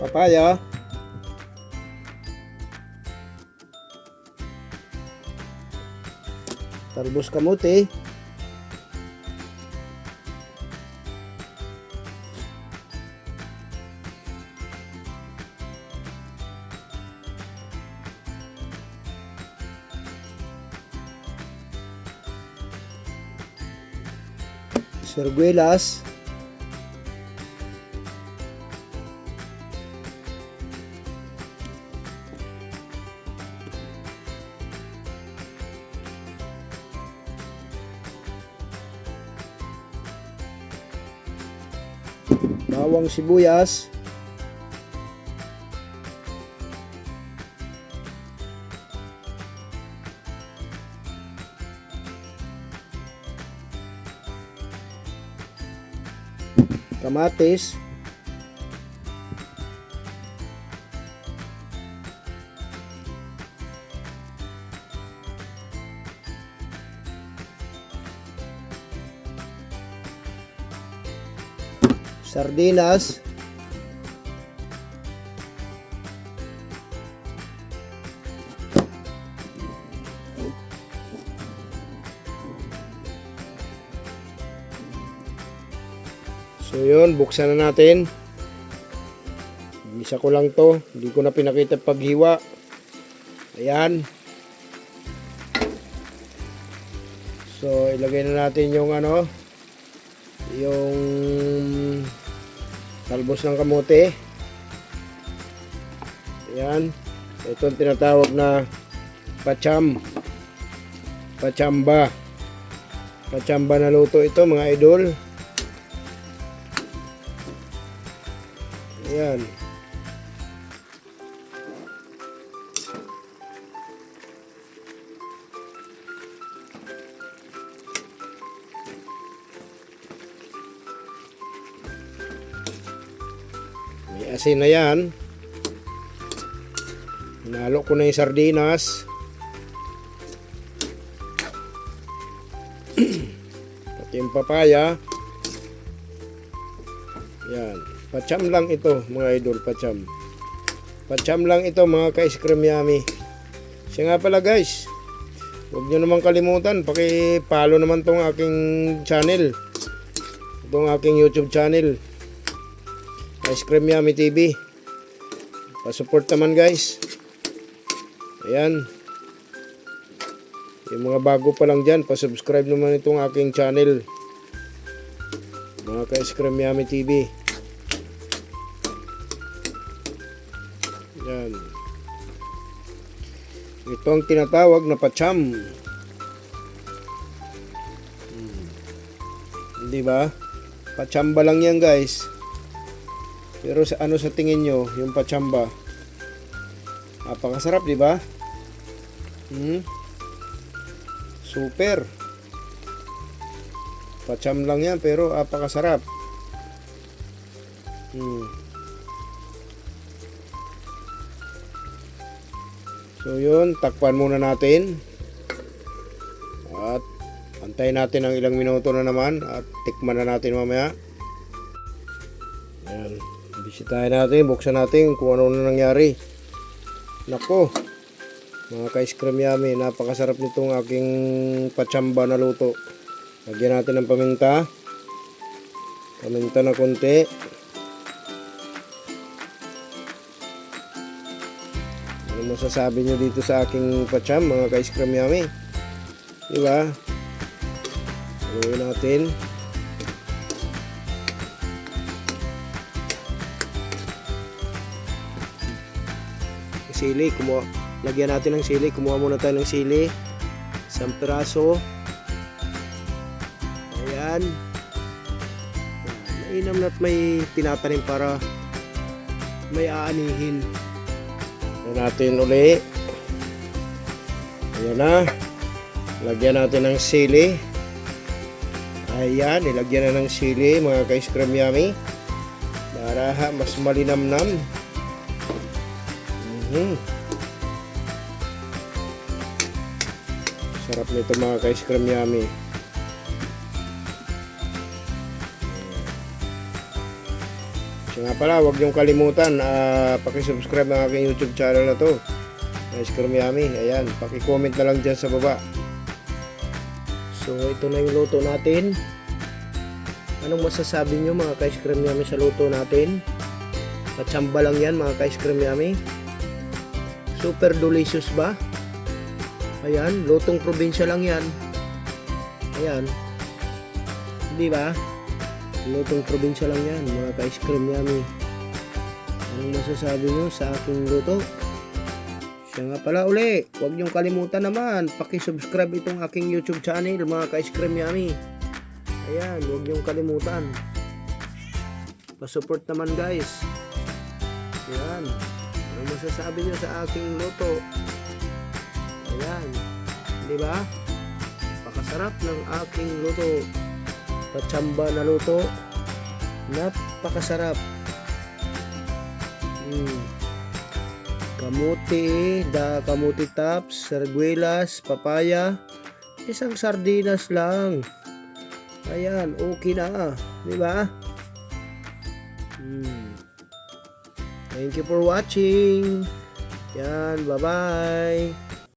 Papaya. Talbos kamote. Sirguelas. Bawang sibuyas. Kamatis. Sardinas. So yun, buksan na natin. Isa ko lang to, hindi ko na pinakita paghiwa. Ayan. So ilagay na natin yung yung talbos ng kamote. Ayan. Ito ang tinatawag na pachamba na luto ito, mga idol. Ayan. May asin na yan. Hinalo ko na yung sardinas. Pati yung papaya. Ayan. Pacham lang ito, mga idol, pacham. Pacham lang ito, mga ka-ice cream yummy. Siya nga pala, guys. Huwag nyo naman kalimutan, paki-follow naman tong aking channel. Itong aking YouTube channel. Ice Cream Yummy TV. Pa-support naman, guys. Ayan. Yung mga bago pa lang dyan, pa-subscribe naman itong aking channel. Mga ka-Ice Cream Yummy TV. Yan. Ito ang tinatawag na pacham. Hindi ba? Pachamba lang yan, guys. Pero sa sa tingin nyo yung pachamba? Napakasarap, di ba? Super. Pacham lang yan pero napakasarap. So yun, takpan muna natin. At antayin natin ng ilang minuto na naman. At tikman na natin mamaya. Ayan. Bisitahin natin, buksan natin kung ano na nangyari. Nako, mga ka-ice cream yummy, napakasarap nitong aking pachamba na luto. Lagyan natin ng paminta. Paminta na konti. Ano masasabi nyo dito sa aking pacham, mga ka-ice cream yummy? Diba? Haluin natin. Sili, lagyan natin ng sili. Kumuha muna tayo ng sili. Isang piraso. Ayan. Mainam na at may tinatanim para may aanihin. Ayan natin uli. Ayan na. Lagyan natin ng sili. Ayan, nilagyan na ng sili, mga ka-ice cream yummy. Para mas malinamnam. Sarap nito, mga ka-ice cream yummy. Siya nga pala, huwag niyong kalimutan, pakisubscribe ang aking YouTube channel na to. Ice Cream Yummy. Ayan, pakicomment na lang dyan sa baba. So, ito na yung luto natin. Anong masasabi nyo mga ka-Ice Cream Yummy sa luto natin? Patsamba lang yan mga ka-Ice Cream Yummy. Super delicious ba? Ayan, lutong probinsya lang yan. Ayan. Di ba? Lutong probinsya lang yan mga ka-Ice Cream Yummy. Anong masasabi nyo sa aking luto? Siya nga pala uli, huwag niyong kalimutan naman, pakisubscribe itong aking YouTube channel mga ka-Ice Cream Yummy. Ayan, huwag niyong kalimutan. Pasupport naman guys. Ayan. Anong masasabi niyo sa aking luto? Ayan. Di ba? Pakasarap ng aking luto. Patsamba na luto. Napakasarap. Kamuti tops, sarguelas, papaya. Isang sardinas lang. Ayan, okay na. Di ba? Thank you for watching. Yan, bye-bye.